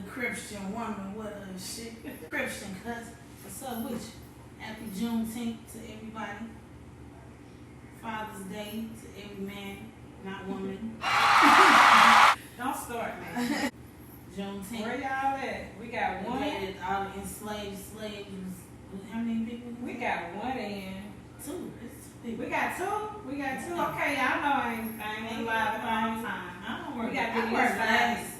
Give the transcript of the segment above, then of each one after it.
Christian woman with a shit. Christian cousin. What's up with you? Happy Juneteenth to everybody. Father's Day to every man, not woman. Don't start, man. Juneteenth. Where y'all at? We got one. All the enslaved slaves. How many people? We got one in. Two. It's 2 people. We got two? We got two? Okay, y'all know I ain't live a long time. I don't work. We got I the wear glasses. glasses.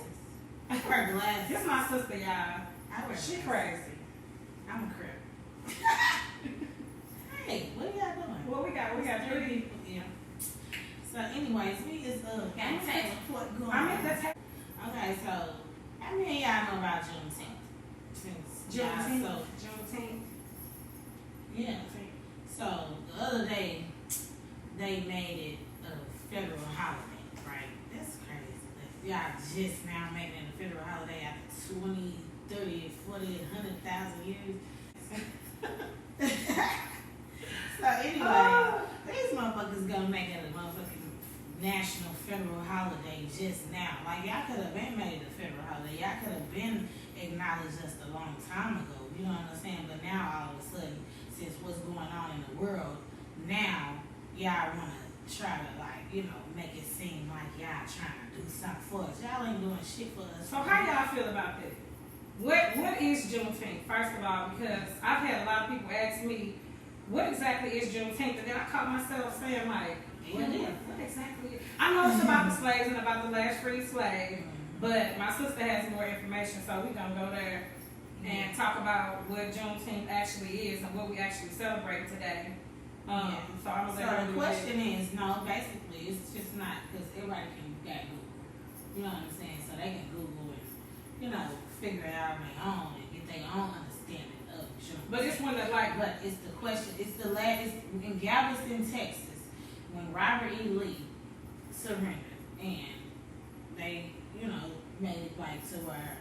I wear glasses. This my sister, y'all. I wear She glasses. crazy. I'm a crip. Hey, what are y'all doing? Well, we got three people. Yeah. So, anyways, we just got tax report going. I'm at the Okay, so how many of y'all know about Juneteenth? Since Juneteenth. y'all Juneteenth. yeah. So the other day they made it a federal holiday, right? That's crazy. Y'all just now making it a federal holiday after 20, 30, 40, 100,000 years. So anyway, these motherfuckers gonna make it a motherfucking national federal holiday just now. Like y'all could have been made a federal holiday. Y'all could have been acknowledged just a long time ago. You know what I'm saying? But now all of a sudden, since what's going on in the world, now y'all wanna try to make it seem like y'all trying to do something for us. Y'all ain't doing shit for us. So how y'all feel about that? What is Juneteenth, first of all? Because I've had a lot of people ask me, what exactly is Juneteenth? And then I caught myself saying like, what exactly is? I know it's about the slaves and about the last free slave, but my sister has more information, so we're going to go there and talk about what Juneteenth actually is and what we actually celebrate today. So I'm So the question is, no, basically, it's just not, because everybody got Google. You know what I'm saying? So they can Google and, figure it out on their own and get their own understanding of Juneteenth. But it's one that But it's the question, it's in Galveston, Texas, when Robert E. Lee surrendered, and they, made it like to where,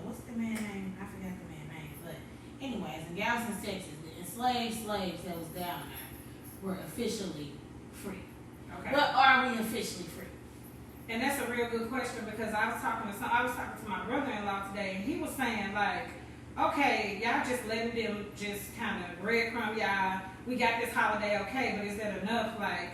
what's the man's name? I forgot the man's name. But anyways, in Galveston, Texas, the enslaved slaves that was down there were officially free. Okay. But are we officially free? And that's a real good question, because I was talking to my brother-in-law today, and he was saying like, okay, y'all just letting them just kind of breadcrumb y'all. We got this holiday, okay, but is that enough? Like,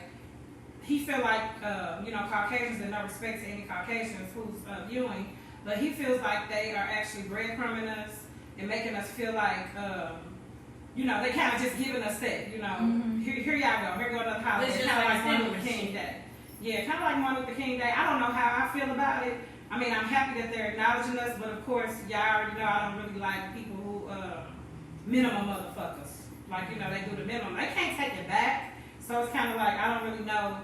he feel like, Caucasians, and no respect to any Caucasians who's viewing, but he feels like they are actually breadcrumbing us and making us feel like, they kind of just giving us that, here y'all go, here go another holiday. It's Kind just of like Martin Luther King Day. Yeah, kind of like Martin Luther King Day. I don't know how I feel about it. I mean, I'm happy that they're acknowledging us, but of course, y'all already know I don't really like people who, minimum motherfuckers. Like, they do the minimum. They can't take it back. So it's kind of like, I don't really know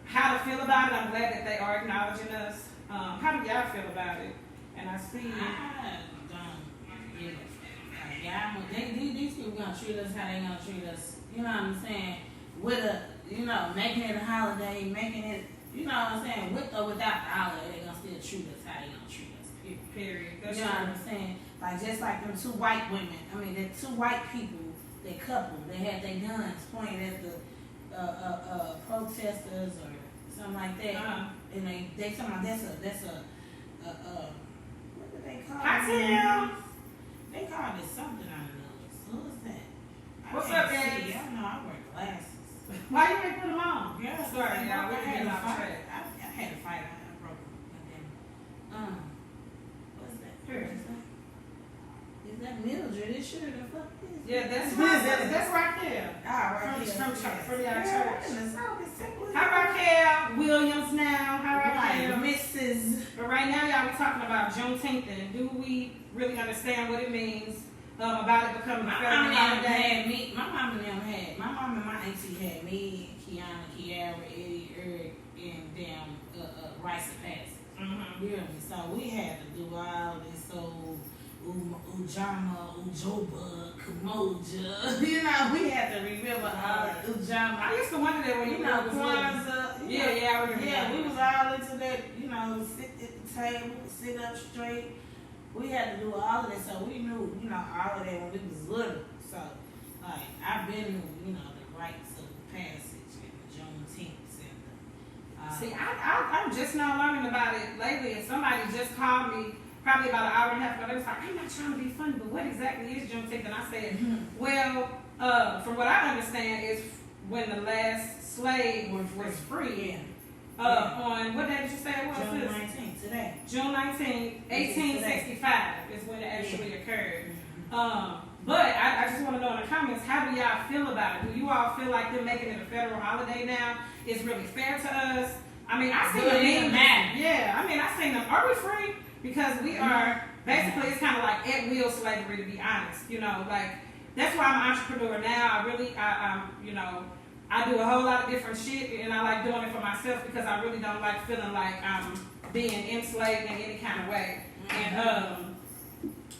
how to feel about it. I'm glad that they are acknowledging us. How do y'all feel about it? And I see. I don't give a fuck. These people gonna treat us how they gonna treat us. You know what I'm saying? Making it a holiday, making it, you know what I'm saying? With or without the holiday, they gonna still treat us how they gonna treat us. Period. You know what I'm saying? Like just like them two white women. I mean, the two white people, they couple. They had their guns pointed at the protesters or something like that. And they talking about that's a what do they call it? They call it something I don't know. Who is that? What's up, guys? I know I wear glasses. Why you ain't put them on? Yeah, Sorry, y'all. We're getting off track. I had to fight. I broke them. What's that? Here. Is that Mildred? It sure the fuck is. Yeah, that's right there. Right From y'all church. Hi, Raquel. Raquel Williams now. Hi, Raquel. Mrs. But right now, y'all, we're talking about Juneteenth, and do we really understand what it means about it becoming a federal holiday? My mom and my auntie had me, Kiana, Kiara, Eddie, Eric, and damn Rice and Pass. You hear me? So we had to do all this old Ujama, Ujoba, Kamoja. We had to remember all the Ujama. I used to wonder that when Kwanzaa. I remember. Yeah, we was all into that, sit at the table, sit up straight. We had to do all of that, so we knew, all of that when we was little. So, like, I've been knew, the rites of passage and the Juneteenth and See, I'm just now learning about it lately, and somebody just called me. probably about an hour and a half ago, they was like, I'm not trying to be funny, but what exactly is Juneteenth? And I said, well, from what I understand is when the last slave was free. On what day did you say it was? June 19th, today. June 19th, 1865 is when it actually occurred. But I just want to know in the comments, how do y'all feel about it? Do you all feel like them making it a federal holiday now is really fair to us? I mean, I seen them. Yeah, I mean, I seen them. Are we free? Because we are, basically, it's kind of like at will slavery, to be honest. You know, like, that's why I'm an entrepreneur now. I do a whole lot of different shit, and I like doing it for myself because I really don't like feeling like I'm being enslaved in any kind of way. And,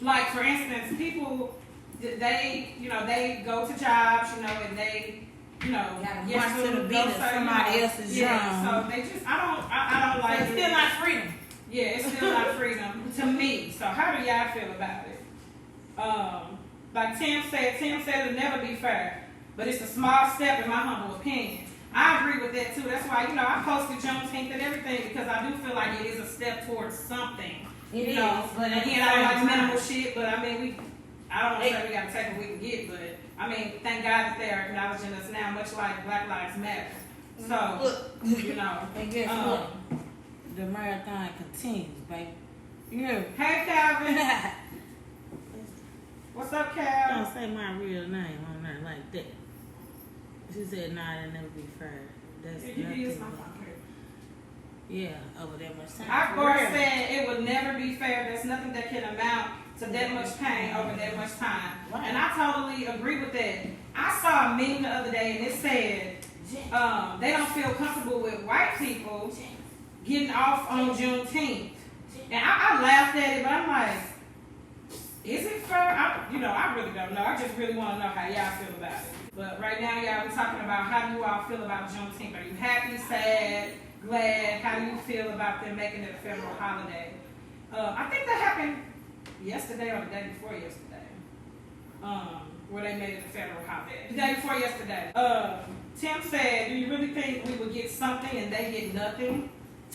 like, for instance, people, they go to jobs, and they, yes, to the beat of somebody else's drum. So they just, I don't like it. It's still not freedom. Yeah, it's still not freedom to me. So how do y'all feel about it? Like Tim said it'll never be fair, but it's a small step in my humble opinion. I agree with that too. That's why, I posted Juneteenth and everything because I do feel like it is a step towards something. It is. But again, I don't like minimal shit, but I mean, I don't want to say we got to take what we can get, but I mean, thank God that they are acknowledging us now, much like Black Lives Matter. So, And guess what? The marathon continues, baby. Yeah. Hey, Calvin. What's up, Cal? Don't say my real name on there like that. She said, nah, it'll never be fair. That's nothing. Yeah, over that much time. Akbar said it would never be fair. There's nothing that can amount to that much pain over that much time. Right. And I totally agree with that. I saw a meme the other day and it said they don't feel comfortable with white people getting off on Juneteenth. And I laughed at it, but I'm like, is it fair? I really don't know. I just really want to know how y'all feel about it. But right now, y'all, we're talking about how do you all feel about Juneteenth. Are you happy, sad, glad? How do you feel about them making it a federal holiday? I think that happened yesterday or the day before yesterday, where they made it a federal holiday. The day before yesterday. Tim said, do you really think we would get something and they get nothing?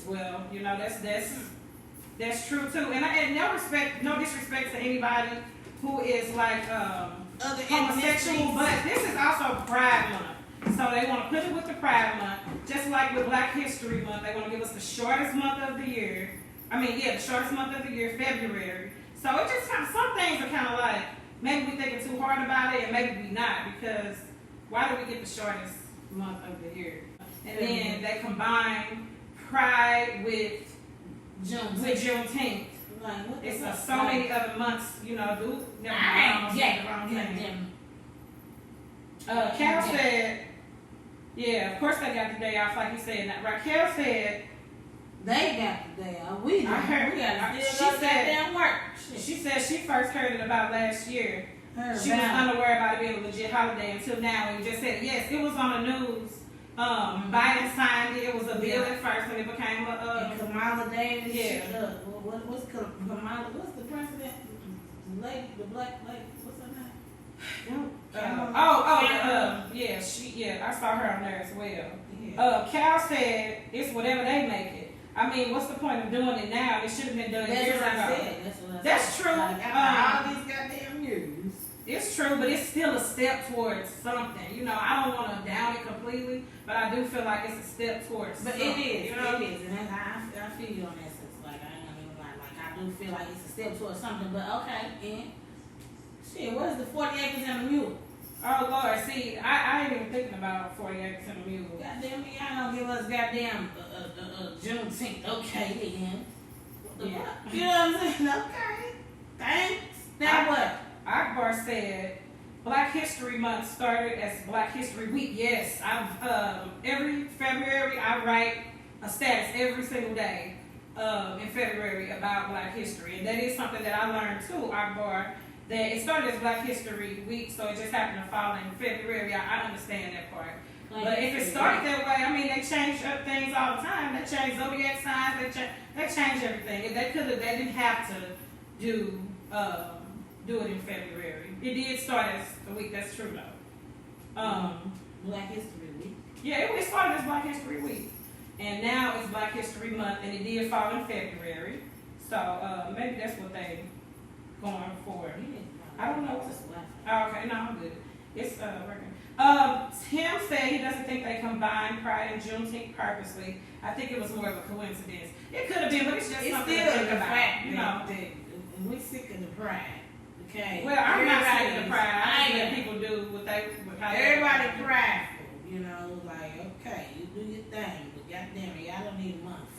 Well, that's true too. And no disrespect to anybody who is like homosexual, but this is also Pride Month. So they want to put it with the Pride Month, just like with Black History Month. They want to give us the shortest month of the year. The shortest month of the year, February. So it just some things are kind of like, maybe we thinking too hard about it, and maybe we not, because why do we get the shortest month of the year? And then they combine Pride with Juneteenth. It's so many other months, Cal said, yeah, of course they got the day off, like you said. Raquel said, they got the day off. We don't. I heard. We got to still go goddamn work. She said she first heard it about last year. She was unaware about it being a legit holiday until now. And you just said, yes, it was on the news. Biden signed it. It was a bill at first, and it became a. Kamala Davis. Yeah. What's Kamala? What's the president? The black lady. What's her name? I saw her on there as well. Yeah. Cal said it's whatever they make it. What's the point of doing it now? It should have been done years ago. That's true. All these goddamn years. It's true, but it's still a step towards something. I don't want to down it completely, but I do feel like it's a step towards something. But it is, and I feel you on that sense. Like, I ain't gonna even lie. Like, I do feel like it's a step towards something, but okay, and shit, what is the 40 acres and a mule? Oh, Lord, see, I ain't even thinking about 40 acres and a mule. Goddamn, y'all don't give us goddamn Juneteenth. Okay, then. Yeah. You know what I'm saying? Okay. Thanks. Now what? Akbar said, Black History Month started as Black History Week. Yes, every February I write a status every single day in February about Black history. And that is something that I learned too, Akbar, that it started as Black History Week, so it just happened to fall in February. I understand that part. But if it started that way, they change up things all the time. They change zodiac signs. They change everything. They didn't have to do it in February. It did start as a week. That's true though. Black History Week. Yeah, it started as Black History Week, and now it's Black History Month, and it did fall in February. So maybe that's what they going for. I don't know. Oh, okay, no, I'm good. It's working. Tim said he doesn't think they combined Pride and Juneteenth purposely. I think it was more of a coincidence. It could have been, but it's just something to think about. Fact, you know, we're sick of the pride. Okay. Well, I'm not sick of the pride. I think that people do what they. Everybody prideful. You know, like okay, you do your thing, but goddamn it, y'all don't need a month.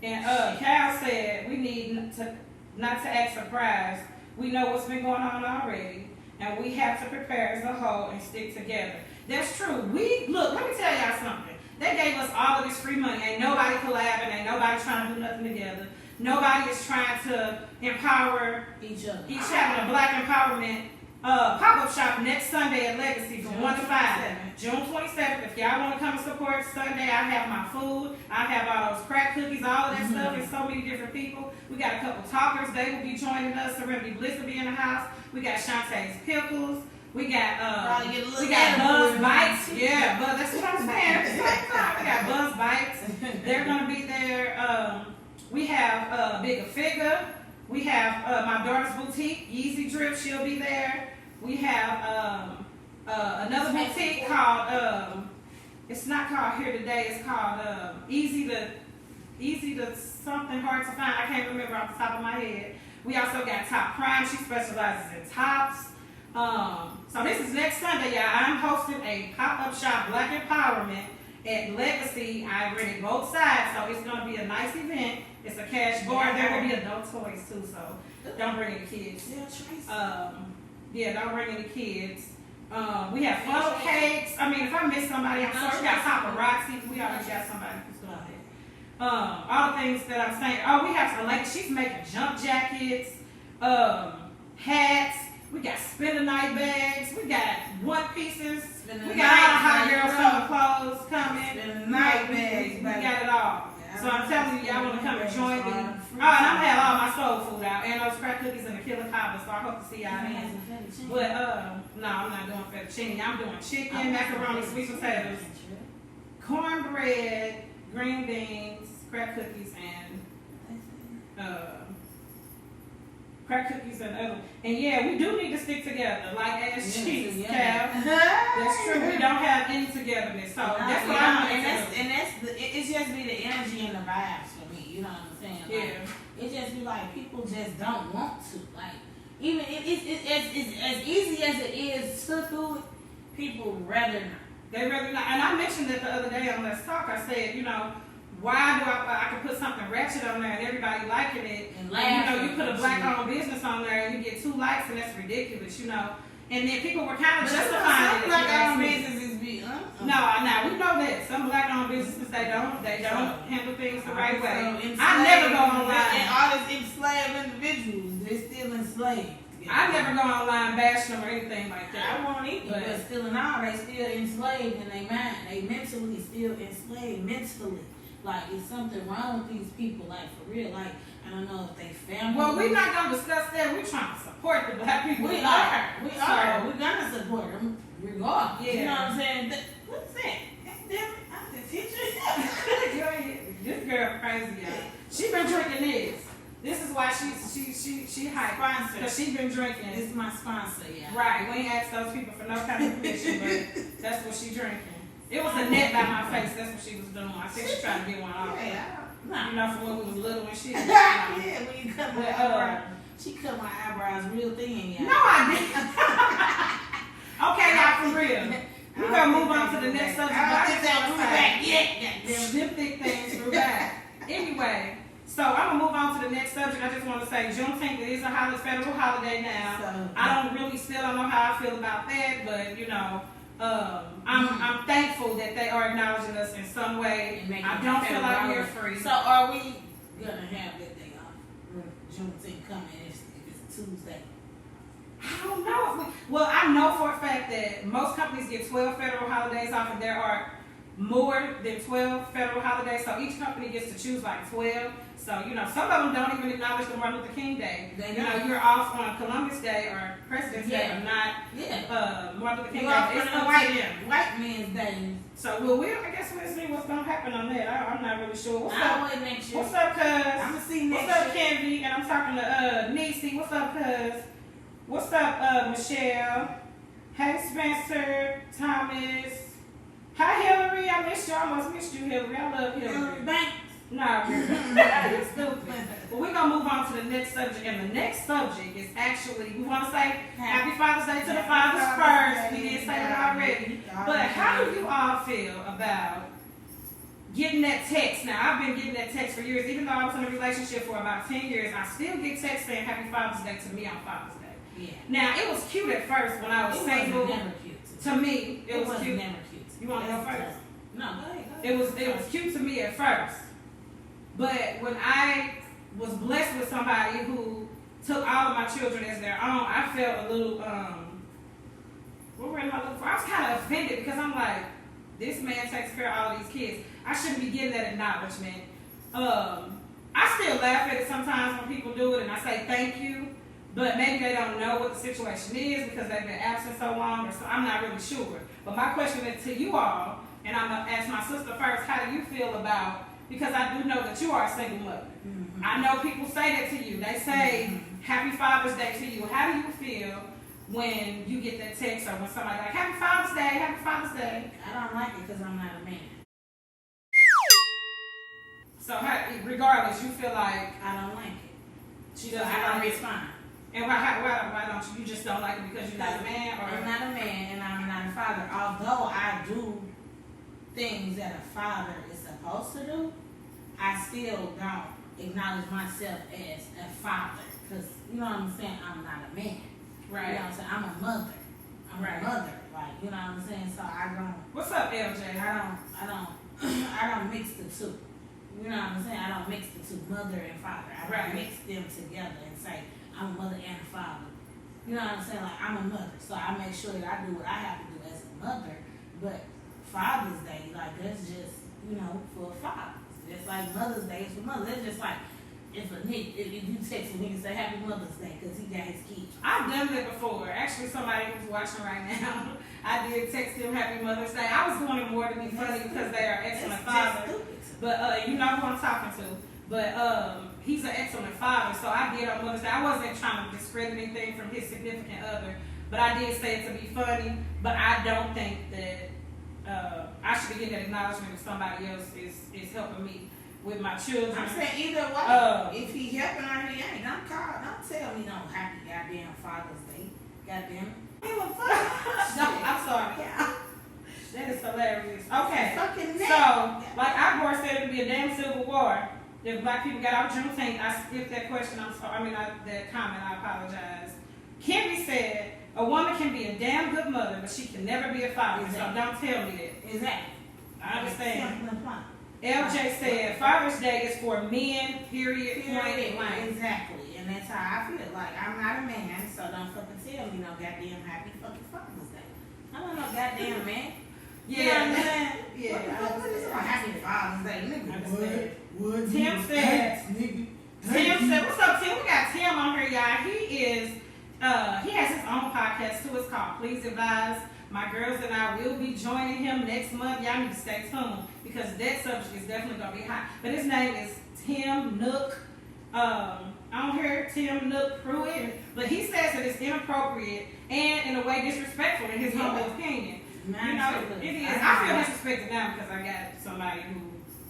And Cal said we need to not to act surprised. We know what's been going on already, and we have to prepare as a whole and stick together. That's true. Let me tell y'all something. They gave us all of this free money. Ain't nobody collabing. Ain't nobody trying to do nothing together. Nobody is trying to empower each other. Each having a black empowerment pop-up shop next Sunday at Legacy from 1 to 5. June 27th. If y'all want to come and support Sunday, I have my food. I have all those crack cookies, all of that stuff, and so many different people. We got a couple talkers. They will be joining us. Serenity Bliss will be in the house. We got Shantae's Pickles. We got Buzz Bites. Yeah, but that's what I'm saying. We got Buzz Bites. They're gonna be there. We have Bigger Figure. We have my daughter's boutique, Yeezy Drip. She'll be there. We have another boutique called it's not called Here Today. It's called Easy to something hard to find. I can't remember off the top of my head. We also got Top Prime. She specializes in tops. So this is next Sunday, y'all. I'm hosting a pop-up shop, Black Empowerment, at Legacy. I rented both sides, so it's going to be a nice event. It's a cash bar. There will be adult toys too, so don't bring any kids. Don't bring any kids. We have funnel cakes. I mean, if I miss somebody, I'm sorry. We got paparazzi. We already got somebody who's going ahead. All the things that I'm saying. Oh, we have some ladies. She's making jump jackets, hats. We got spend the night bags. We got one pieces. We got all the hot girl summer clothes coming. Spend the night bags. We got it all. So I'm telling you, y'all want to come and join me. Oh, and I'm having all my soul food out, and those crack cookies and the killer cobbler. So I hope to see y'all then. But no, I'm not doing fettuccine. I'm doing chicken, macaroni, sweet potatoes, cornbread, green beans, crack cookies, and other. And yeah, we do need to stick together, like as cheeks, Cal. That's true. We don't have any togetherness, so that's what I'm. It's just be the energy and the vibes for me. You know what I'm saying? Like, it just be like people just don't want to. Like even it's as easy as it is to do it, people rather not. They rather not. And I mentioned it the other day on Let's Talk. I said, you know, why do I could put something ratchet on there and everybody liking it, and you put a black-owned business on there and you get 2 likes and that's ridiculous, you know. And then people were kind of justifying it. Black-owned businesses be No, we know that some black-owned businesses they don't handle things the right way. I never go online. And all these enslaved individuals, they're still enslaved. I never go online bashing them or anything like that. I won't either, but still in all, they still enslaved in their mind. They mentally still enslaved mentally. Like, is something wrong with these people? Like, for real? Like, I don't know if they family. Well, we're not going to discuss that. We're trying to support the black people. We are. We're going to support them regardless. Yeah. You know what I'm saying? What's that? Damn it. I'm the teacher. This girl crazy, y'all. She been drinking this. This is why she hype. Because she been drinking. This is my sponsor, yeah. Right. We ain't asked those people for no kind of permission, but that's what she drinking. It was a net by my face. That's what she was doing. I think she tried to get one off. You know, from when we was little and shit. Yeah, when you cut my eyebrows. She cut my eyebrows real thin, yeah. No, I didn't. Okay, y'all, for real. We're going to move on to the next subject. I think that grew back yet. Them thick things grew back. Anyway, so I'm going to move on to the next subject. I just want to say Juneteenth is a federal holiday now. So, I still don't know how I feel about that, but, you know, I'm thankful that they are acknowledging us in some way. I don't feel like we're free. So are we gonna have that day off? Juneteenth coming if it's Tuesday? I don't know. Well, I know for a fact that most companies get 12 federal holidays off, and there are more than 12 federal holidays. So each company gets to choose like 12. So, you know, some of them don't even acknowledge the Martin Luther King Day. You know, you're off on Columbus Day or President's Day, or not Martin Luther King Day. It's up to them. White Man's Day. So, I guess we'll see what's going to happen on that. I'm not really sure. What's up? Next year. What's up, cuz? I'm going to see next year. What's up, Kenby? And I'm talking to Niecy. What's up, cuz? What's up, Michelle? Hey, Spencer, Thomas. Hi, Hillary. I missed you. I almost missed you, Hillary. I love Hillary. Thanks. Nah, you're stupid. But we're going to move on to the next subject. And the next subject is actually, we want to say Happy Father's Day to the fathers first. We did say that already. But how do you all feel about getting that text? Now, I've been getting that text for years. Even though I was in a relationship for about 10 years, I still get texts saying Happy Father's Day to me on Father's Day. Yeah. Now, it was cute at first when I was single. It was never cute. To me, it was cute. Never cute. You want to go first? No, go ahead. It was cute to me at first. But when I was blessed with somebody who took all of my children as their own, I felt a little, what word am I looking for? I was kind of offended because I'm like, this man takes care of all these kids. I shouldn't be getting that acknowledgement. I still laugh at it sometimes when people do it and I say thank you, but maybe they don't know what the situation is because they've been absent so long, or so I'm not really sure. But my question is to you all, and I'm going to ask my sister first, how do you feel about, because I do know that you are a single mother. Mm-hmm. I know people say that to you. They say, Happy Father's Day to you. How do you feel when you get that text or when somebody like, Happy Father's Day, Happy Father's Day? I don't like it because I'm not a man. So regardless, you feel like... I don't like it. She doesn't I don't respond. And why don't you? You just don't like it because you're not a man? Or? I'm not a man and I'm not a father. Although I do things that a father is supposed to do, I still don't acknowledge myself as a father. Because, you know what I'm saying? I'm not a man. Right. You know what I'm saying? I'm a mother. I'm a mother. Like, you know what I'm saying? So I don't... What's up, LJ? I don't mix the two. You know what I'm saying? I don't mix the two, mother and father. I don't mix them together and say, I'm a mother and a father. You know what I'm saying? Like, I'm a mother. So I make sure that I do what I have to do as a mother. But Father's Day, like, that's just, you know, for fathers. Just like Mother's Day is for mothers. That's just like, if you text a nigga and say Happy Mother's Day because he got his kids. I've done that before. Actually, somebody who's watching right now, I did text them Happy Mother's Day. I was doing it more to be funny because they are excellent fathers. But you know who I'm talking to. But he's an excellent father, so I did on Mother's Day. I wasn't trying to discredit anything from his significant other, but I did say it to be funny. But I don't think that I should be getting that acknowledgement if somebody else is helping me with my children. I'm saying either way. If he helping or he ain't, don't tell me no Happy goddamn Father's Day. Goddamn. I'm sorry. Yeah. That is hilarious. Okay. So, like Igbor said, it would be a damn civil war if black people got out Juneteenth. I skipped that question. I'm sorry. That comment. I apologize. Kenby said, a woman can be a damn good mother, but she can never be a father. Exactly. So don't tell me that. Exactly. I understand. LJ said, Father's Day is for men, period, point blank. Exactly. And that's how I feel. Like, I'm not a man, so don't fucking tell me no goddamn Happy fucking Father's Day. I'm not no goddamn man. Yeah. You know what I'm saying? Yeah. What is Happy Father's Day? Nigga. Tim said, what's up, Tim? We got Tim on here, y'all. He has his own podcast too. It's called Please Advise. My girls and I will be joining him next month. Y'all need to stay tuned because that subject is definitely going to be hot. But his name is Tim Nook. On here, Tim Nook Pruitt. But he says that it's inappropriate and in a way disrespectful in his humble opinion. You know, it is. I feel disrespected now because I got somebody who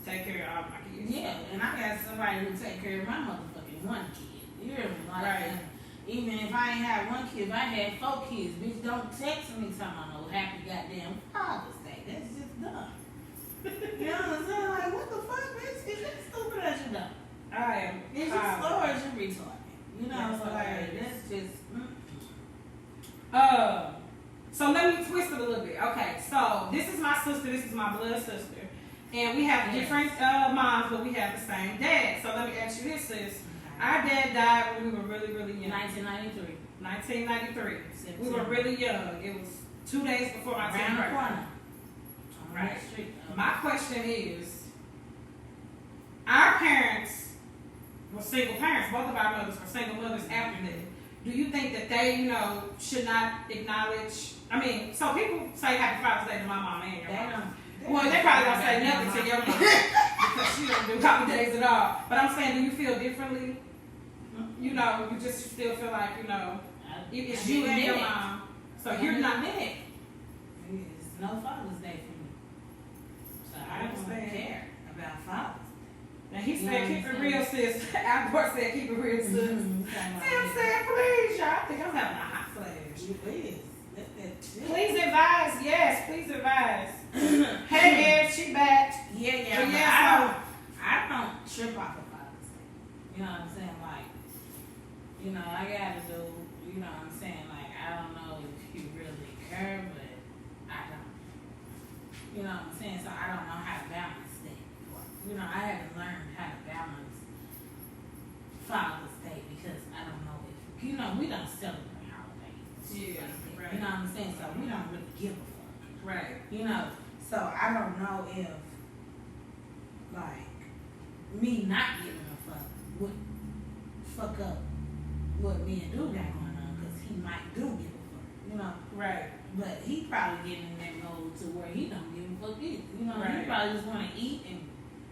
take care of all my kids. Yeah, and I got somebody who take care of my motherfucking one kid. You hear me? Like, right. Even if I ain't had one kid, if I had 4 kids, bitch, don't text me talking about no Happy goddamn Father's Day. That's just dumb. You know what I'm saying? Like, what the fuck, bitch? Is that stupid as you dumb? I am. It's just slow as you retarded. You know, that's so like, that's just. So let me twist it a little bit. Okay, so this is my sister. This is my blood sister. And we have different moms, but we have the same dad. So let me ask you this, sis. Our dad died when we were really, really young. 1993. 1993. September. We were really young. It was 2 days before my 10th birthday. Right. My question is, our parents were single parents. Both of our mothers were single mothers after that. Do you think that they, should not acknowledge? I mean, so people say Happy Father's Day to my mama and your mama. Well, they probably don't say nothing to your mom because she don't do holidays at all. But I'm saying, do you feel differently? You just still feel like, it's you and your mom. So you're not there. It's no Father's Day for me. So I don't care about Father's Day. And he said, keep it real, sis. Albert said, keep it real, sis. Tim said, please, y'all. I think I'm having a hot flash. Please. Please advise. Yes, please advise. Hey, Ed, she back. Yeah. I don't trip off of Father's Day. You know what I'm saying? Like, I gotta do, you know what I'm saying? Like, I don't know if you really care, but I don't. You know what I'm saying? So I don't know how to balance that. I haven't learned how to balance Father's Day because I don't know if, we don't celebrate holidays. Yeah, right. You know what I'm saying? So we don't really give a fuck. Right. So I don't know if, like, me not giving a fuck would fuck up what me and Dude got going on, because he might do give a fuck, Right. But he probably getting in that mode to where he don't give a fuck either. Right. He probably just want to eat and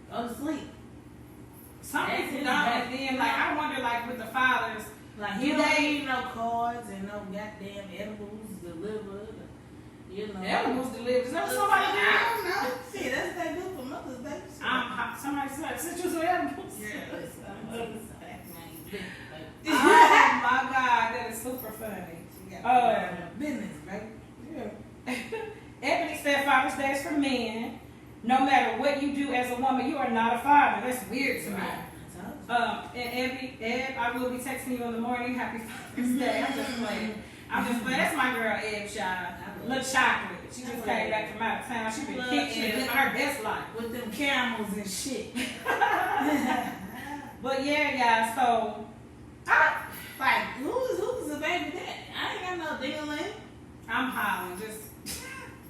go to sleep. Some people don't, and then, like, I wonder, like, with the fathers, like, he don't need no cards and no goddamn edibles delivered. Edibles delivered. Is that what somebody did? I don't know. See, that's what they do for Mother's Day. Somebody said, since you some edibles. Yeah. Oh my God, that is super funny. Business, baby. Yeah. Ebony said Father's Day is for men. No matter what you do as a woman, you are not a father. That's weird to me. And Ed, I will be texting you in the morning. Happy Father's Day. I'm just playing. That's my girl, Ed, child. Little chocolate. She just came back from out of town. She been kicking it in her best life. With them camels and shit. But yeah, so who's the baby daddy? I ain't got no ding-a-ling. I'm hollering, just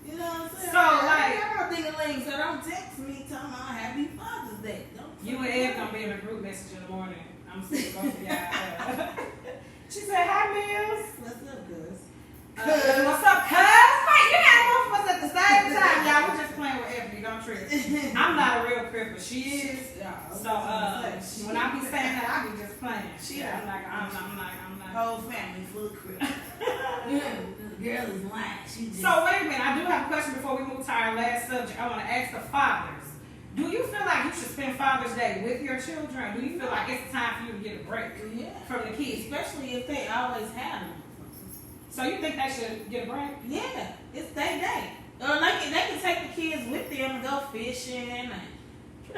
you know what I'm saying? So I ain't got no ding-a-ling, so don't text me talking about Happy Father's Day. You and Ed gonna be in a group message in the morning. I'm seeing both of y'all. She said, "Hi, Mills. What's up, cuz? What's up, cuz? Wait, you got both of us at the same time, y'all. We're just playing with Ebony. Don't trip. I'm not a real cripper. She is. So when I be saying that, I be just playing. I'm not. Whole family full of crip. The girl is lying. So wait a minute. I do have a question before we move to our last subject. I want to ask the fathers. Do you feel like you should spend Father's Day with your children, or do you feel like it's time for you to get a break from the kids? Especially if they always have them. So you think they should get a break? Yeah, it's their day. Or they can take the kids with them and go fishing. And,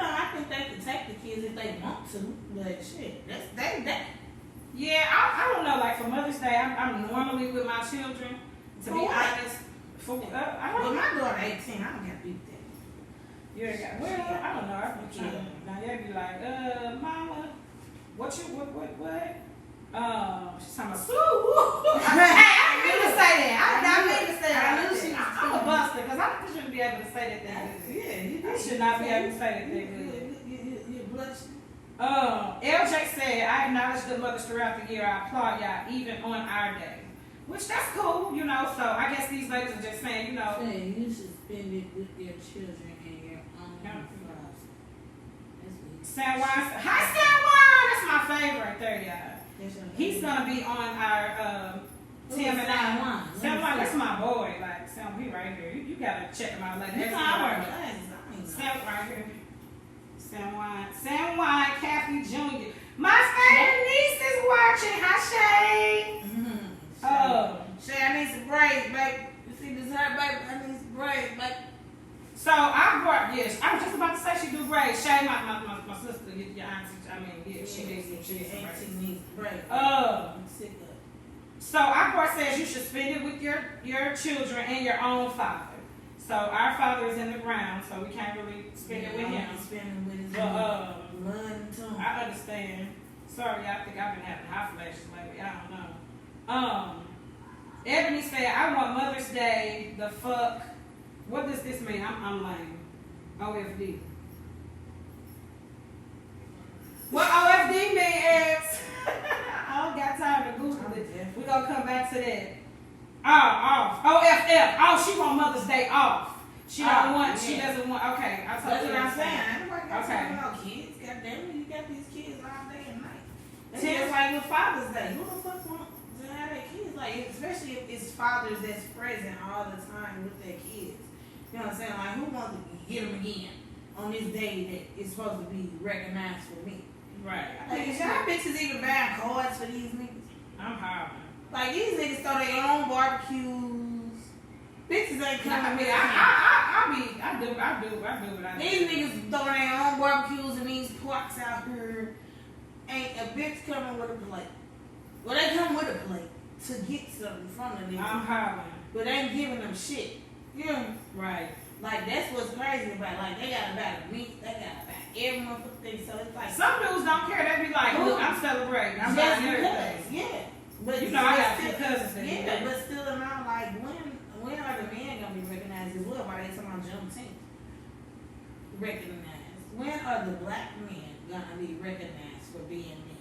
I think they can take the kids if they want to. But shit, that's their day. Yeah, I don't know. Like for Mother's Day, I'm normally with my children. To be honest, Well, my daughter 18. I don't got to be with that. I don't know. I be trying to. Now they'd be like, Mama, what? She's talking about Sue. Hey, I didn't mean to say that. I mean to say that. I'm a buster because I shouldn't be able to say that thing. Yeah, I should not be able to say that thing. You're blushing. LJ said, I acknowledge the mothers throughout the year. I applaud y'all even on our day. Which that's cool, So I guess these ladies are just saying, you should spend it with your children and your own lives. San Juan. Hi, San Juan. That's my favorite right there, y'all. He's gonna be on our Tim and I. San Juan, that's my boy. Like San, he right here. You gotta check him out later. San right here. San Juan, Kathy Jr. My favorite niece is watching. Hi, Shay. Shay, I need some braids, baby. You see this hair, baby? I need some braids, baby. So I brought, I was just about to say she do braids. Shay, my sister, your auntie, she needs braids. I'm sick of it. So our board says you should spend it with your children and your own father. So our father is in the ground, so we can't really spend it with him. Spending with his blood and tongue. I understand. Sorry, I think I've been having hot flashes lately. I don't know. Ebony said, I want Mother's Day, the fuck. What does this mean? I'm lame. OFD. What OFD mean, X? I don't got time to Google it. We're going to come back to that. Off. OFF. Oh, she want Mother's Day off. She don't want, she doesn't want, okay. That's what I'm saying. Okay. About kids. Goddamn, you got these kids all day and night. That's just like with Father's Day. Who the fuck want to have their kids? Like, especially if it's fathers that's present all the time with their kids. You know what I'm saying? Like, who wants to get them again on this day that is supposed to be recognized for me? Right. Like, is y'all bitches even buying cards for these niggas? I'm hollering. Like, these niggas throw their own barbecues. Bitches ain't coming. I mean, I do what I do. These niggas throw their own barbecues and these porks out here. Ain't a bitch coming with a plate. Well, they come with a plate to get something from the niggas. I'm hollering. But they ain't giving them shit. Yeah. Right. Like, that's what's crazy about it. Like, they gotta buy the meat. They gotta buy every motherfucking thing. So it's like. Some dudes don't care. They be like, look, I'm celebrating. I'm just buying everything. Yeah. But you know, I got some cousins that do yeah, that. but still not like, when are the men gonna be recognized as well? Why they talking about Juneteenth? Recognized. When are the black men gonna be recognized for being men?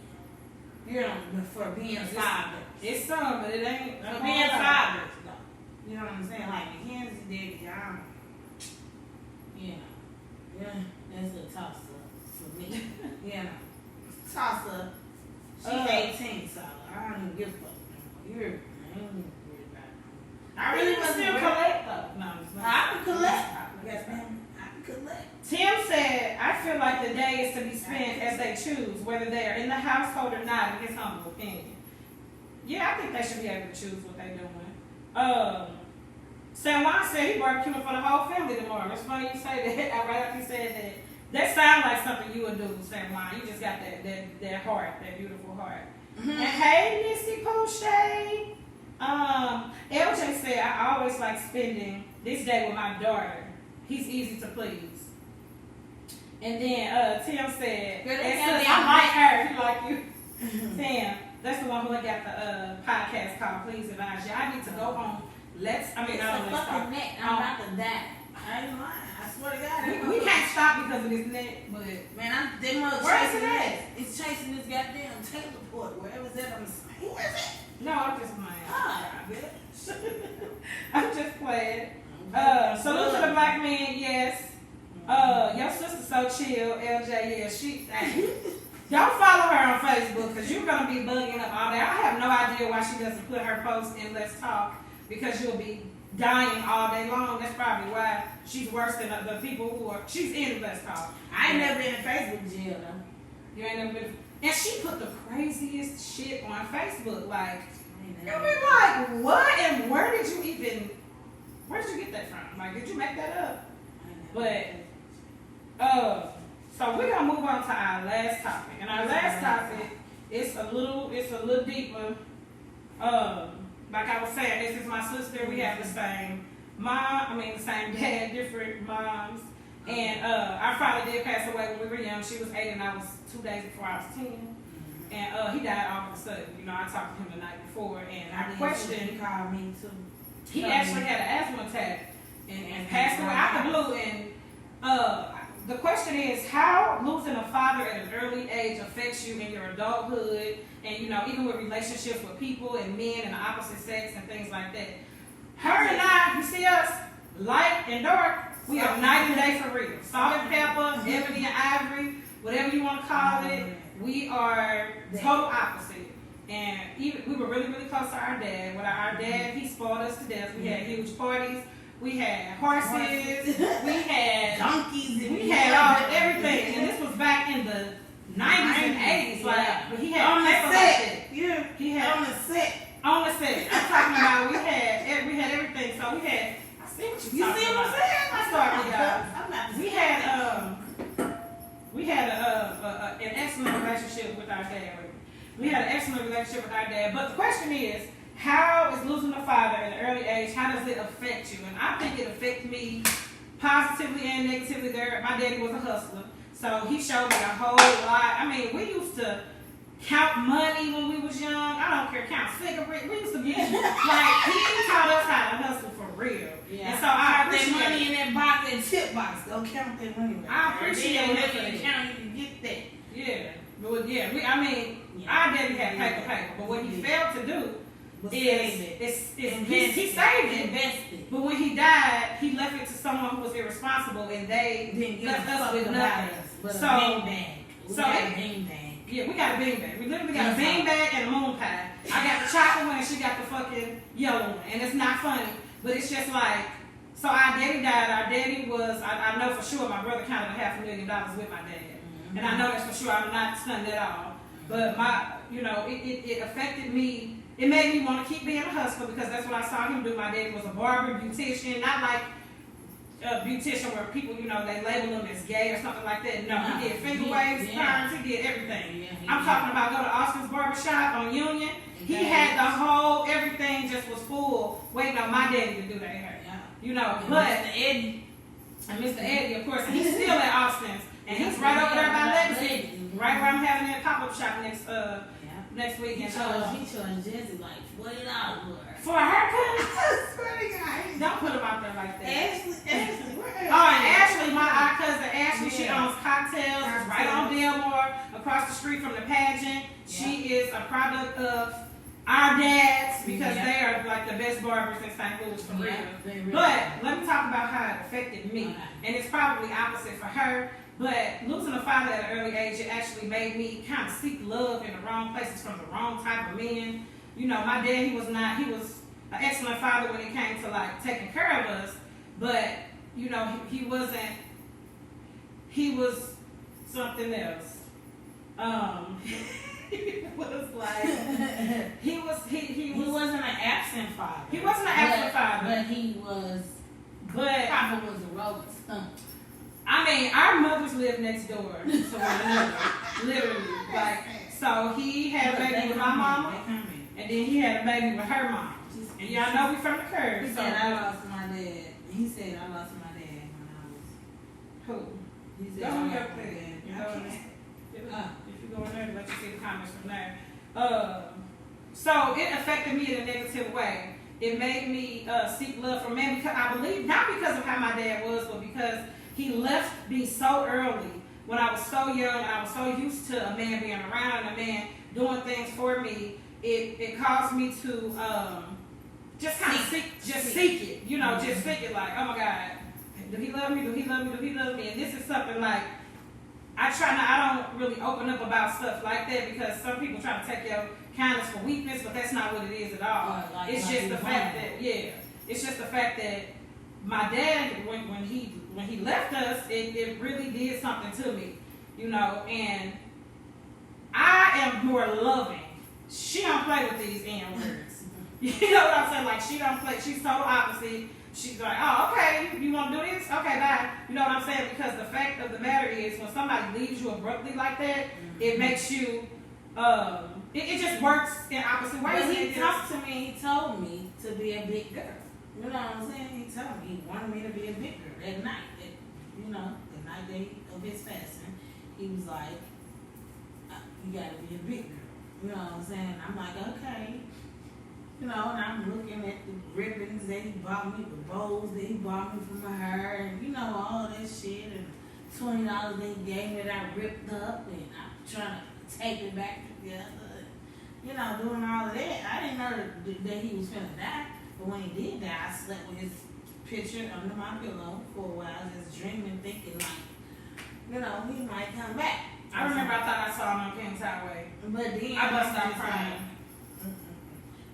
You know, for being fathers. It's some, but it ain't. For being fathers, though. You know what I'm saying? Like Mackenzie did, yeah, that's a toss up for me. You know, toss up. She's 18, so I don't even give a fuck. I ain't even worried about it. I really wasn't still collect though. No, it's not. I can collect. Yes, ma'am. I can collect. Tim said, I feel like the day is to be spent as they choose, whether they are in the household or not, in his humble opinion. Yeah, I think they should be able to choose what they're doing. San Juan said he barbecuing for the whole family tomorrow. It's funny you say that. Right after you said that. That sounds like something you would do, San Juan. You just got that heart, that beautiful heart. Mm-hmm. And hey, Missy Poche. LJ said, I always like spending this day with my daughter. He's easy to please. And then Tim said, I like her. He like you. Tim, that's the one who got the podcast called Please Advise You. I need to go home. I'm about to die. I ain't lying. I swear to God. We can't stop because of this net, but man, they mother chasing it. It's chasing this goddamn teleport. Wherever's that, I'm like, who is it? No, I'm just playing. Ah, bitch. I'm just playing. Salute to the black men, yes. Your sister's so chill, LJ. Yeah, she. Don't follow her on Facebook because you're gonna be bugging up all day. I have no idea why she doesn't put her post in Let's Talk because you'll be dying all day long. That's probably why she's worse than the people who are. She's in Let's Talk. I ain't never been in Facebook jail though. You ain't never been. And she put the craziest shit on Facebook. Like, you be like, what? And where did you get that from? Like, did you make that up? But, so we're gonna move on to our last topic. And our last topic it's a little deeper. Like I was saying, this is my sister. We have the same the same dad, different moms. And our father did pass away when we were young. She was 8 and I was 2 days before I was 10. And he died all of a sudden. You know, I talked to him the night before, and I questioned. He called me too. He actually had an asthma attack and passed away out the blue. And the question is, how losing a father at an early age affects you in your adulthood, and you know, even with relationships with people and men and the opposite sex and things like that. Her and I, you see us, light and dark. We are night and day for real. Salt and pepper, ebony and ivory, whatever you want to call it. We are total opposite. And even we were really, really close to our dad. With our dad, he spoiled us to death. We had huge parties. We had horses. We had donkeys. We had everything. And this was back in the 90s and 80s. Like, but he had on the set. Like yeah, he had on the set. On the set. I'm talking about we had everything. So we had. You see what I'm saying? I started, guys. We had an excellent relationship with our dad. We had an excellent relationship with our dad. But the question is, how is losing a father at an early age, how does it affect you? And I think it affected me positively and negatively. My daddy was a hustler. So he showed me a whole lot. I mean, we used to count money when we was young. I don't care, count cigarettes. We used to be like, he taught us how to hustle for real. Yeah. And so I appreciate that money in that box, that tip box. Don't count that money. I appreciate it. Count, you can get that. Yeah. But yeah, our daddy had paper. But what he failed to do he saved it. Invested. But when he died, he left it to someone who was irresponsible, and they left us with nothing. But a bean bag. We got a bean bag. Yeah, we got a bean bag. We literally got a bean bag and a moon pie. I got the chocolate one and she got the fucking yellow one. And it's not funny, but it's just like, so our daddy died. Our daddy was, I know for sure my brother counted $500,000 with my dad. And I know that's for sure. I'm not stunned at all. But it affected me. It made me want to keep being a hustler because that's what I saw him do. My daddy was a barber, beautician, not like a beautician where people, they label him as gay or something like that. No, he did finger waves, perms, he did everything. Yeah, I'm talking about go to Austin's barbershop on Union. He had the whole, everything just was full, waiting on my daddy to do their hair. Yeah. But Mr. Eddie, of course, he's still at Austin's. And he's right over there by Legacy. Right where I'm having a pop-up shop next weekend. He charged Jesse like $40 for a haircut. Don't put him out there like that. Ashley, and Ashley, our cousin Ashley, she owns cocktails. It's right on Delmore, across the street from the pageant. Yeah. She is a product of our dads because they are like the best barbers in St. Louis for real. But let me talk about how it affected me, and it's probably opposite for her. But losing a father at an early age, it actually made me kind of seek love in the wrong places from the wrong type of men. My dad, he was an excellent father when it came to like taking care of us, but he was something else. He wasn't an absent father. He wasn't an absent father. But Papa was a rolling stump. Our mothers lived next door to one another, literally. Like, so he had a baby with my mama, and then he had a baby with her mom. And y'all know we from the curve. He said I lost my dad. He said I lost my dad when I was. Who? He said go I on lost your my thing. dad. If you go in there, let you see the comments from there. So it affected me in a negative way. It made me seek love from men because I believe not because of how my dad was, but because he left me so early when I was so young and I was so used to a man being around and a man doing things for me. It caused me to just kind of seek it, just seek it like, oh my God, do he love me? Do he love me? Do he love me? And this is something like I don't really open up about stuff like that because some people try to take your kindness for weakness, but that's not what it is at all. It's just the fact that my dad, when he left us, it really did something to me, and I am more loving. She don't play with these N words. You know what I'm saying? Like, she don't play, she's total opposite. She's like, oh, okay, you want to do this? Okay, bye. You know what I'm saying? Because the fact of the matter is, when somebody leaves you abruptly like that, it makes you, it just works in opposite ways. But he talked to me, he told me to be a big girl. You know what I'm saying? He told me he wanted me to be a big girl that night. The night of his fasting, he was like, you gotta be a big girl. You know what I'm saying? I'm like, okay. And I'm looking at the ribbons that he bought me, the bows that he bought me for my hair, and all that shit, and $20 they gave me that I ripped up, and I'm trying to tape it back together, doing all of that. I didn't know that he was finna die, but when he did die, I slept with his picture under my pillow for a while, just dreaming, thinking like, he might come back. I remember I thought I saw him on King's Highway. But then I bust out crying.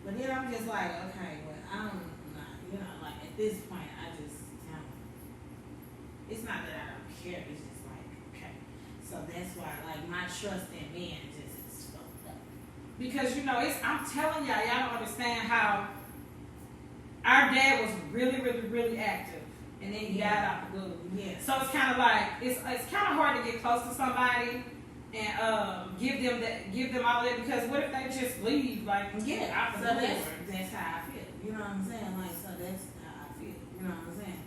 But then I'm just like, okay, well, I'm not, like at this point, I just, it's not that I don't care, it's just like, okay. So that's why, like, my trust in men just is fucked up. Because, I'm telling y'all don't understand how our dad was really, really, really active. And then he died out the blue. Yeah. So it's kind of like, it's kind of hard to get close to somebody and give them all that, because what if they just leave out the door? That's how I feel. You know what I'm saying? Like, so that's how I feel. You know what I'm saying?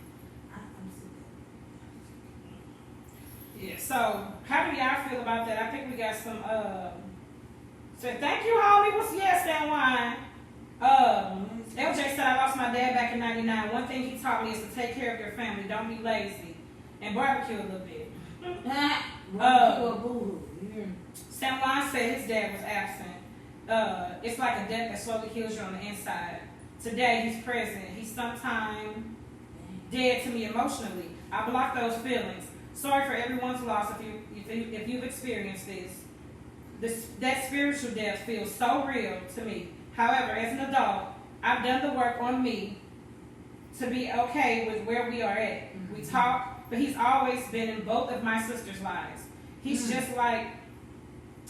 I'm sick. Yeah. So how do y'all feel about that? I think we got some. So thank you, homie. What's and wine? LJ said I lost my dad back in '99. One thing he taught me is to take care of your family. Don't be lazy and barbecue a little bit. San Juan said his dad was absent. It's like a death that slowly kills you on the inside. Today, he's present. He's sometimes dead to me emotionally. I block those feelings. Sorry for everyone's loss if you've experienced this. That spiritual death feels so real to me. However, as an adult, I've done the work on me to be okay with where we are at. Mm-hmm. We talk, but he's always been in both of my sisters' lives. He's just like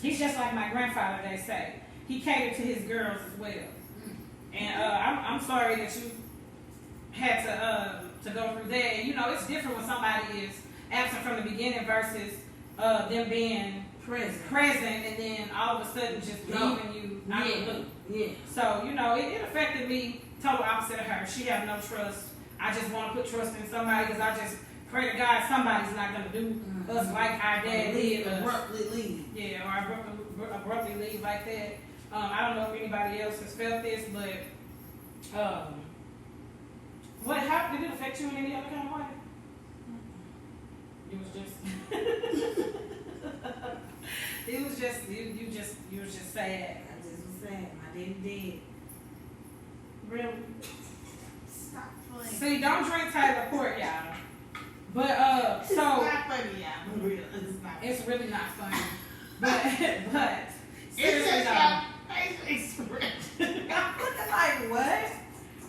my grandfather, they say. He catered to his girls as well. And I'm sorry that you had to go through that. And, you know, it's different when somebody is absent from the beginning versus them being present and then all of a sudden just leaving you out of the loop. Yeah. So, you know, it affected me total opposite of her. She has no trust. I just want to put trust in somebody because I just pray to God somebody's not going to do us like our dad did. Abruptly leave. Yeah, or abruptly leave like that. I don't know if anybody else has felt this, but how did it affect you in any other kind of way? It was just it was just you was just sad. I just was sad. My daddy dead. Really? Stop playing. See, don't drink Taylor Port, y'all. But it's not funny, y'all. Real. It's really not funny. But it's just your face expression. I'm looking like what?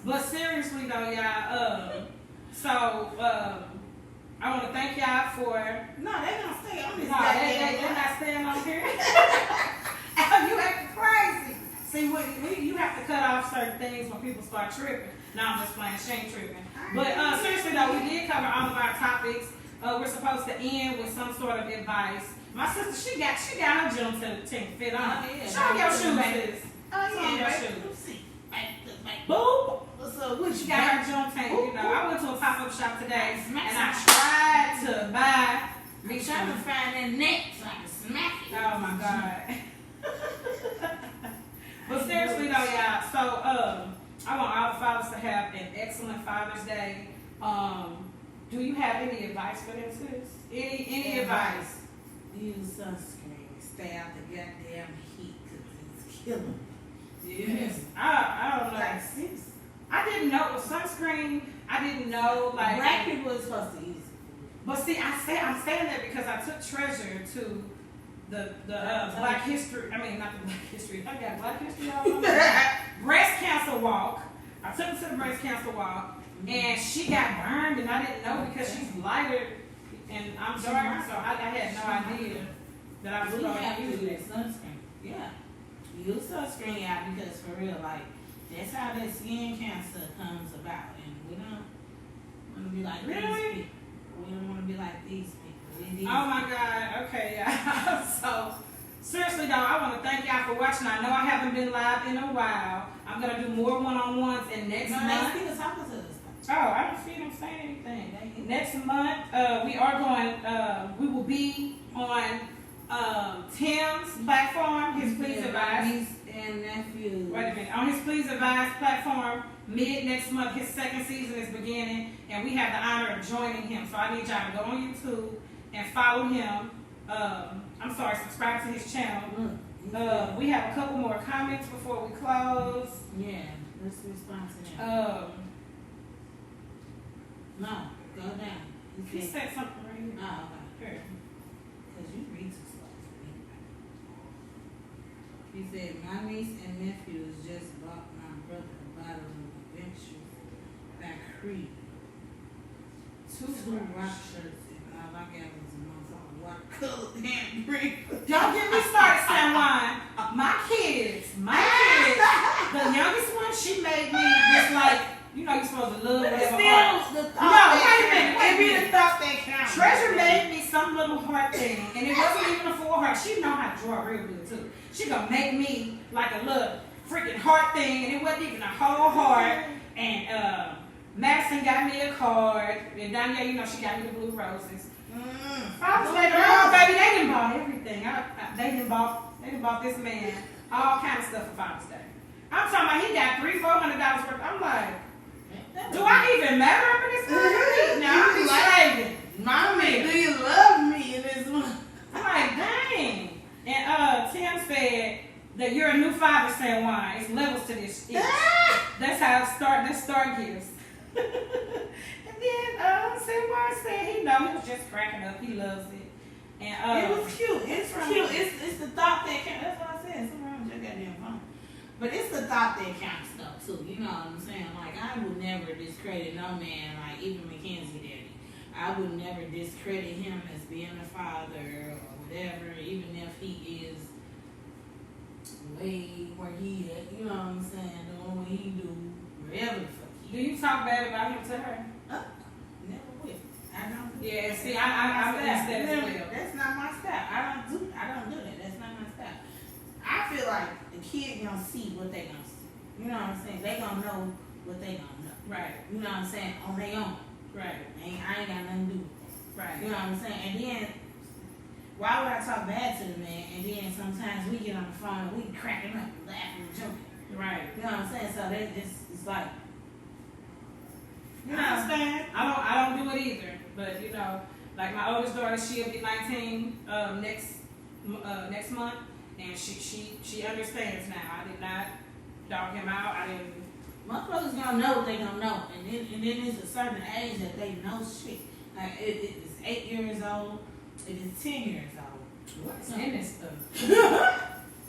But seriously though, y'all. I want to thank y'all for. No, they're gonna stay on this. No, they're not staying on here. You acting crazy. See, you have to cut off certain things when people start tripping. No, I'm just playing, shame tripping. But seriously though, we did cover all of our topics. We're supposed to end with some sort of advice. My sister, she got her Juneteenth fit on. Show your shoes. Oh yeah, shoes. Boop. So what she got her Juneteenth. You know, I went to a pop-up shop today and I tried to buy. I'm trying to find that neck so I can smack it. Oh my God. But seriously though, y'all. So I want all the fathers to have an excellent Father's Day. Do you have any advice for them, sis? Any advice? Use sunscreen. Stay out the goddamn heat because it's killing. Yes. I don't know. Like, sis. I didn't know it was sunscreen. I didn't know like black people is supposed to use it. But see, I'm saying that because I took Treasure to the Black History. I mean, not the Black History. I got Black History all over. Breast cancer walk. I took her to the breast cancer walk, and she got burned, and I didn't know because she's lighter and I'm darker, so I had no idea that I was going to use it. Sunscreen. Yeah. Use sunscreen out because for real, like that's how that skin cancer comes about, and we don't want to be like these people. We don't want to be like these people. Oh my God. Okay, yeah. So seriously though, I want to thank y'all for watching. I know I haven't been live in a while. I'm gonna do more one-on-ones in next month. Oh, I don't see them saying anything. Next month, we will be on Tim's platform, his Please Advise. Niece and nephew. Wait a minute. On his Please Advise platform, mid next month, his second season is beginning, and we have the honor of joining him. So I need y'all to go on YouTube and follow him. Subscribe to his channel. We have a couple more comments before we close. Yeah, let's respond to that. No, go down. He said something right here. Oh, okay. Here. Because you read too slow for me. He said, my niece and nephews just bought my brother a bottle of Adventure by Creed. 2 rock shirts, and all I got was a motherfucking watercolor handprint. Don't get me started, San Juan. My kids, the youngest one, she made me just like, you know, you're supposed to love whatever heart. No, wait a minute. The thought that counts. Treasure made me some little heart thing, and it wasn't even a full heart. She know how to draw real good too. She gonna make me like a little freaking heart thing, and it wasn't even a whole heart. And Madison got me a card, and Danielle, you know, she got me the blue roses. Father's Day, baby, they done bought everything. They done bought this man all kind of stuff for Father's Day. I'm talking about he got $300-$400 worth. I'm like, do I even matter up in this month? Now I'm just saving. Mommy, do you love me in this month? I'm like, dang. And that you're a new father, San Juan. It's levels to this shit. That's how it start. That's start gifts. And then San Juan said he was just cracking up. He loves it. And it was cute. It's cute. It's the thought that counts. That's what I said. Something wrong with your goddamn phone. But it's the thought that counts though too. You know what I'm saying? Like I would never discredit no man, like even Mackenzie daddy. I would never discredit him as being a father or whatever, even if he is way where he at, you know what I'm saying, doing what he do, wherever the fuck he do you talk bad about him to her? Never will. I don't do Yeah, that. see, I'm against that as well. That's not my style. I don't do that. That's not my style. I feel like the kid gonna see what they gonna see. You know what I'm saying? They gonna know what they gonna know. Right. You know what I'm saying? On their own. Right. I ain't got nothing to do with that. Right. You know what I'm saying? And then, why would I talk bad to the man? And then sometimes we get on the phone and we cracking up, laughing and joking. Right. You know what I'm saying? So that it's like, you know I what I'm saying? I don't do it either. But you know, like my oldest daughter, she'll be 19 next month, and she understands now. I did not dog him out. I didn't. Motherfuckers gonna know what they gonna know, and then there's a certain age that they know shit. Like it is 8 years old, it is 10 years old. What's in this stuff?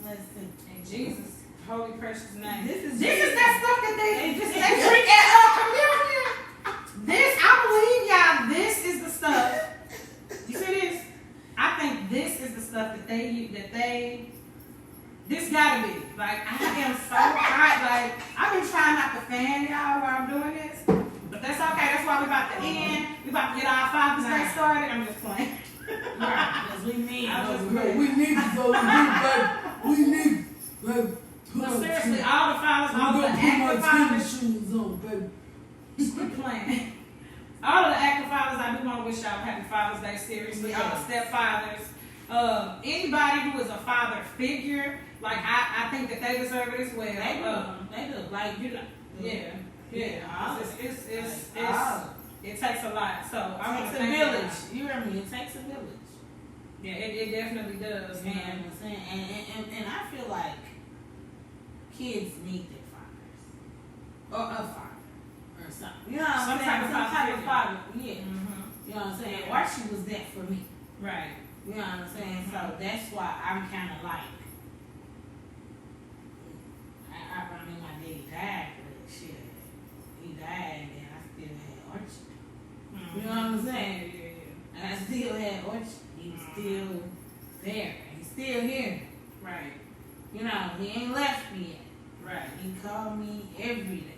Listen, In Jesus' holy precious name. this is that stuff that they drink at communion. I believe y'all. This is the stuff. You see this? I think this is the stuff that they. This gotta be. Like, I am so hot. Like, I've been trying not to fan y'all while I'm doing this. But that's okay. That's why we about to end. We about to get our Father's Day started. I'm just playing. right, because we need. We need to go. We need, baby. But seriously, all the fathers, all the active fathers. Shoes on, baby. Quit playing. All of the active fathers, I do want to wish y'all a happy Father's Day. Seriously, all the stepfathers. Anybody who is a father figure, like I think that they deserve it as well. They look like you know. Yeah. It takes a lot. So I want to a thank village. y'all. You hear me? It takes a village. Yeah, it definitely does. You know what I'm saying? And I feel like kids need their fathers. Or a father. Or something. You know what I'm Some saying? type of Some type of father. father. Yeah. Mm-hmm. You know what I'm saying? Archie was that for me. Right. You know what I'm saying? So that's why I'm kind of like, I mean, my daddy died, but shit, he died and then I still had Archie. Mm-hmm. You know what I'm saying? Yeah. And I still had Archie. He was still there. He's still here. Right. You know, he ain't left me yet. Right. He called me every day.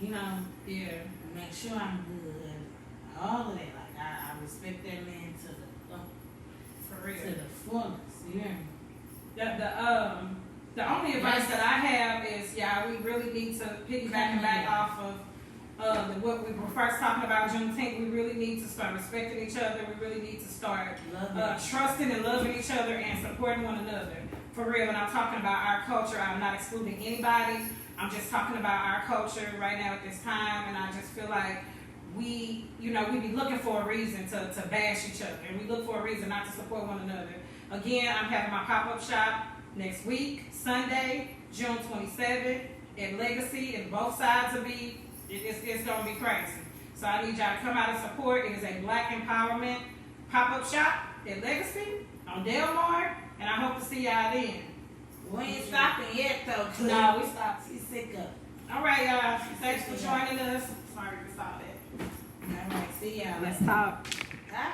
You know, Yeah. to make sure I'm good. All of that. Like, I respect that man to For real. the fullest. You hear me? The only advice that I have is, y'all, we really need to piggyback back off of what we were first talking about Juneteenth. We really need to start respecting each other. We really need to start trusting and loving each other and supporting one another. For real, and I'm talking about our culture. I'm not excluding anybody. I'm just talking about our culture right now at this time, and I just feel like we be looking for a reason to bash each other, and we look for a reason not to support one another. Again, I'm having my pop-up shop next week, Sunday, June 27th, at Legacy, and both sides will be, it's going to be crazy. So I need y'all to come out and support. It is a Black empowerment pop-up shop at Legacy on Delmar, and I hope to see y'all then. We ain't stopping yet, though. No, we stopped. She's sick of it. All right, y'all. Thanks for joining us. Sorry to stop that. All right, see y'all. Let's talk. Huh?